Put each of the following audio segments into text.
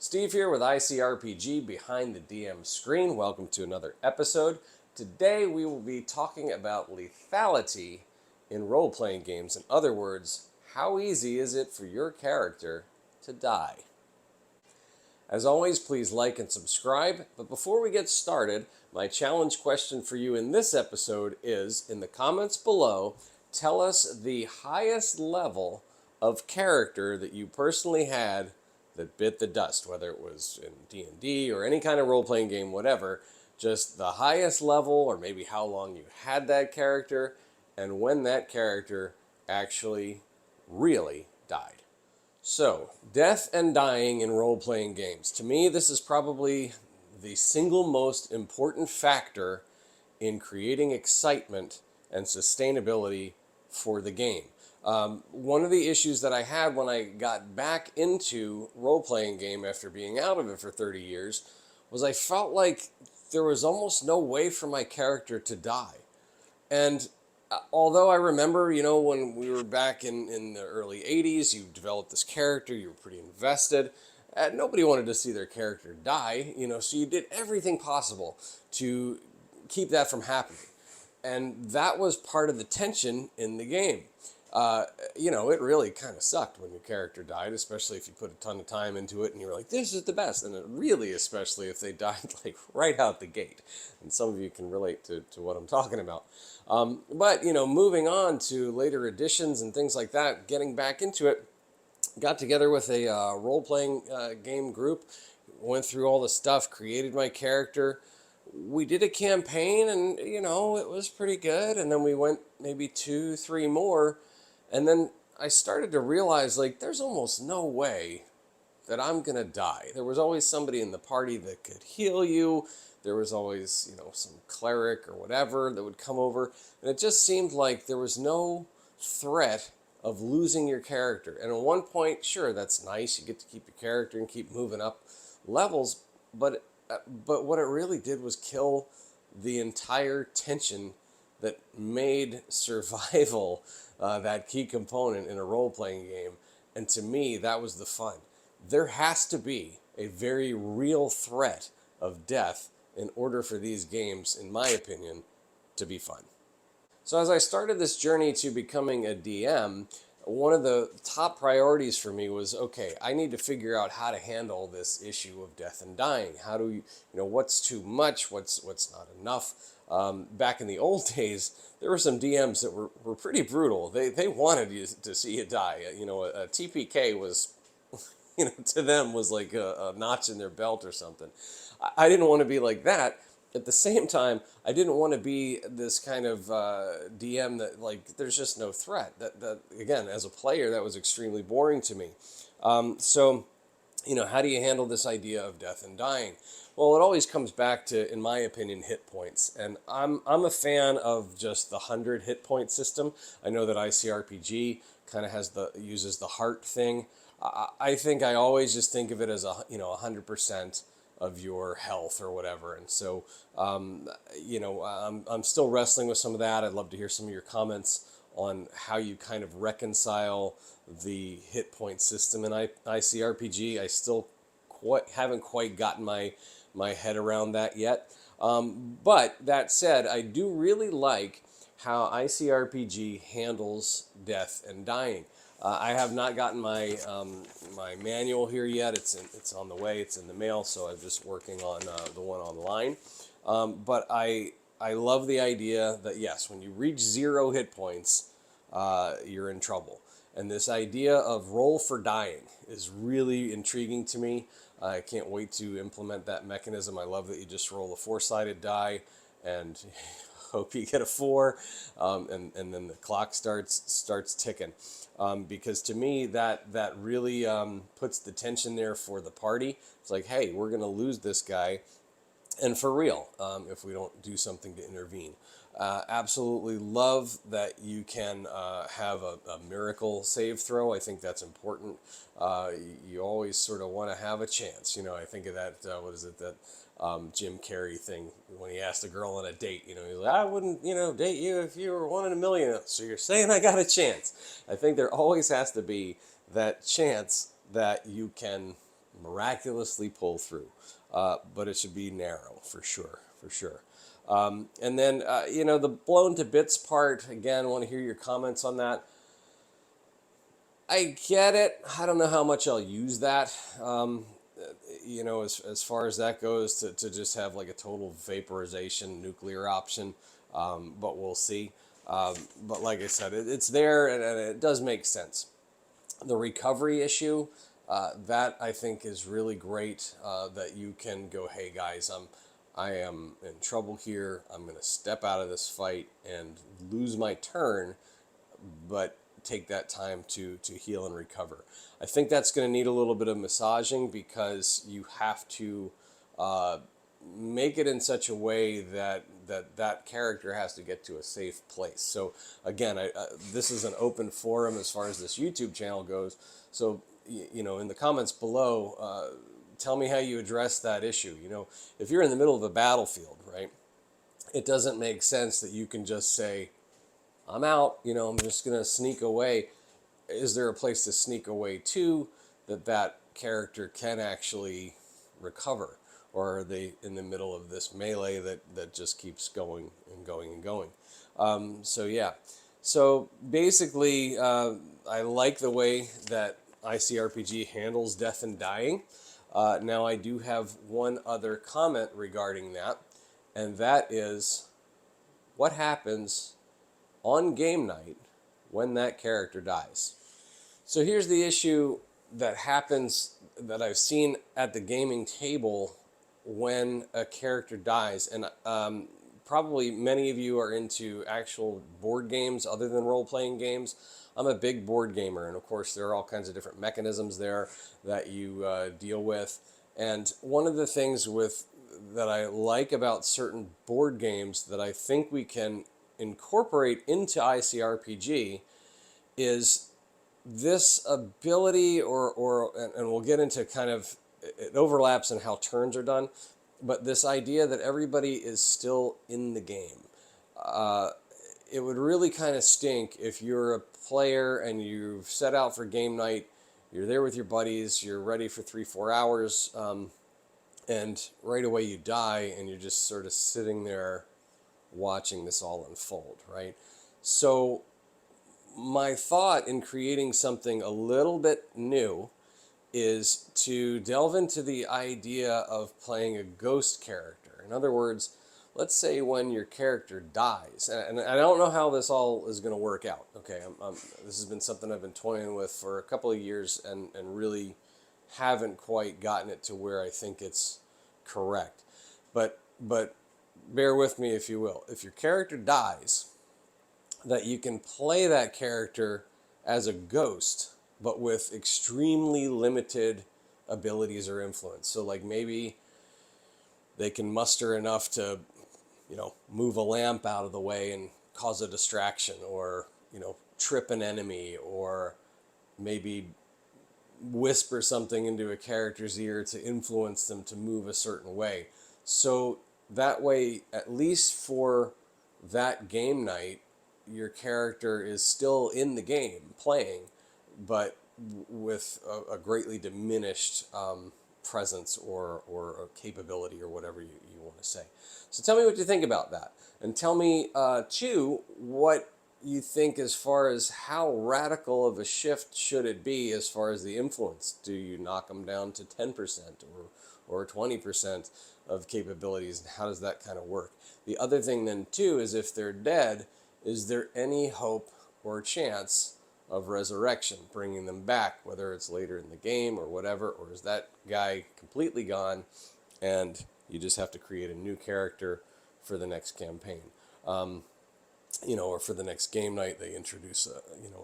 Steve here with ICRPG behind the DM screen. Welcome to another episode. Today we will be talking about lethality in role-playing games. In other words, how easy is it for your character to die? As always, please like and subscribe. But before we get started, my challenge question for you in this episode is, in the comments below, tell us the highest level of character that you personally had that bit the dust, whether it was in D&D or any kind of role-playing game, whatever. Just the highest level, or maybe how long you had that character, and when that character actually really died. So, death and dying in role-playing games. To me, this is probably the single most important factor in creating excitement and sustainability for the game. One of the issues that I had when I got back into role-playing game after being out of it for 30 years was I felt like there was almost no way for my character to die. And although I remember, when we were back in the early 80s, you developed this character, you were pretty invested. Nobody wanted to see their character die, so you did everything possible to keep that from happening. And that was part of the tension in the game. It really kind of sucked when your character died, especially if you put a ton of time into it and you were like, this is the best. And it really, especially if they died like right out the gate. And some of you can relate to what I'm talking about. But moving on to later editions and things like that, getting back into it, got together with a role-playing game group, went through all the stuff, created my character. We did a campaign and, it was pretty good. And then we went maybe 2-3 more. And then I started to realize, there's almost no way that I'm going to die. There was always somebody in the party that could heal you. There was always, some cleric or whatever that would come over. And it just seemed like there was no threat of losing your character. And at one point, sure, that's nice. You get to keep your character and keep moving up levels. But what it really did was kill the entire tension that made survival that key component in a role-playing game. And to me, that was the fun. There has to be a very real threat of death in order for these games, in my opinion, to be fun. So as I started this journey to becoming a DM, one of the top priorities for me was, okay, I need to figure out how to handle this issue of death and dying. How do you, what's too much, what's not enough? Back in the old days, there were some DMs that were pretty brutal. They wanted you to see you die. A TPK was, to them was like a notch in their belt or something. I didn't want to be like that. At the same time, I didn't want to be this kind of DM that, there's just no threat. That again, as a player, that was extremely boring to me. So, how do you handle this idea of death and dying? Well, it always comes back to, in my opinion, hit points. And I'm a fan of just the 100 hit point system. I know that ICRPG kind of uses the heart thing. I think I always just think of it as 100% of your health or whatever. And so, I'm still wrestling with some of that. I'd love to hear some of your comments on how you kind of reconcile the hit point system in ICRPG. I still haven't quite gotten my head around that yet. But that said, I do really like how ICRPG handles death and dying. I have not gotten my my manual here yet. It's on the way. It's in the mail, so I'm just working on the one online. But I love the idea that yes, when you reach 0 hit points, you're in trouble. And this idea of roll for dying is really intriguing to me. I can't wait to implement that mechanism. I love that you just roll a 4-sided die and hope you get a 4, and then the clock starts ticking. Because to me, that really puts the tension there for the party. It's like, hey, we're going to lose this guy, and for real, if we don't do something to intervene. Absolutely love that you can have a miracle save throw. I think that's important. You always sort of want to have a chance. I think of that, what is it, that Jim Carrey thing when he asked a girl on a date. He's like, I wouldn't, date you if you were 1 in a million. So you're saying I got a chance. I think there always has to be that chance that you can miraculously pull through. But it should be narrow for sure, for sure. And then, the blown to bits part, again, I want to hear your comments on that. I get it. I don't know how much I'll use that. As far as that goes, to just have like a total vaporization nuclear option, but we'll see. But like I said, it's there and it does make sense. The recovery issue, that I think is really great. That you can go, hey guys, I am in trouble here. I'm going to step out of this fight and lose my turn, but take that time to heal and recover. I think that's going to need a little bit of massaging because you have to make it in such a way that character has to get to a safe place. So again, this is an open forum as far as this YouTube channel goes. So in the comments below, tell me how you address that issue. If you're in the middle of a battlefield, right, it doesn't make sense that you can just say, I'm out, I'm just going to sneak away. Is there a place to sneak away to that character can actually recover? Or are they in the middle of this melee that just keeps going and going and going? So yeah. So basically, I like the way that ICRPG handles death and dying. Now I do have one other comment regarding that, and that is what happens on game night when that character dies. So here's the issue that happens that I've seen at the gaming table when a character dies. And probably many of you are into actual board games other than role-playing games. I'm a big board gamer, and of course there are all kinds of different mechanisms there that you deal with. And one of the things that I like about certain board games that I think we can incorporate into ICRPG is this ability, and we'll get into kind of, it overlaps in how turns are done, but this idea that everybody is still in the game. It would really kind of stink if you're a player and you've set out for game night, you're there with your buddies, you're ready for 3-4 hours, and right away you die and you're just sort of sitting there watching this all unfold, right? So my thought in creating something a little bit new is to delve into the idea of playing a ghost character. In other words, let's say when your character dies, and I don't know how this all is going to work out. Okay, this has been something I've been toying with for a couple of years and really haven't quite gotten it to where I think it's correct. But bear with me if you will. If your character dies, that you can play that character as a ghost, but with extremely limited abilities or influence. So like maybe they can muster enough to, move a lamp out of the way and cause a distraction, or, trip an enemy, or maybe whisper something into a character's ear to influence them to move a certain way. So that way, at least for that game night, your character is still in the game playing, but with a greatly diminished presence or a capability or whatever you want to say. So tell me what you think about that. And tell me, too, what you think as far as how radical of a shift should it be as far as the influence. Do you knock them down to 10% or 20% of capabilities, and how does that kind of work? The other thing then, too, is if they're dead, is there any hope or chance of resurrection, bringing them back, whether it's later in the game or whatever, or is that guy completely gone and you just have to create a new character for the next campaign? Or for the next game night, they introduce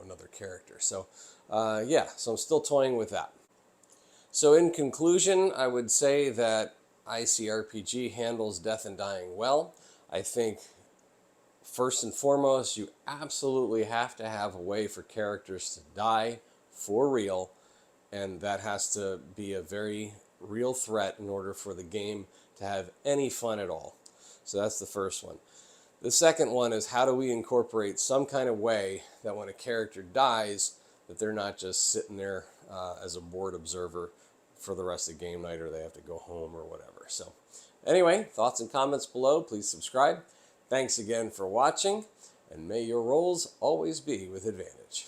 another character. So, so I'm still toying with that. So in conclusion, I would say that ICRPG handles death and dying well. I think first and foremost, you absolutely have to have a way for characters to die for real, and that has to be a very real threat in order for the game to have any fun at all. So that's the first one. The second one is, how do we incorporate some kind of way that when a character dies, that they're not just sitting there as a bored observer for the rest of game night, or they have to go home or whatever. So anyway, thoughts and comments below. Please subscribe. Thanks again for watching, and may your rolls always be with advantage.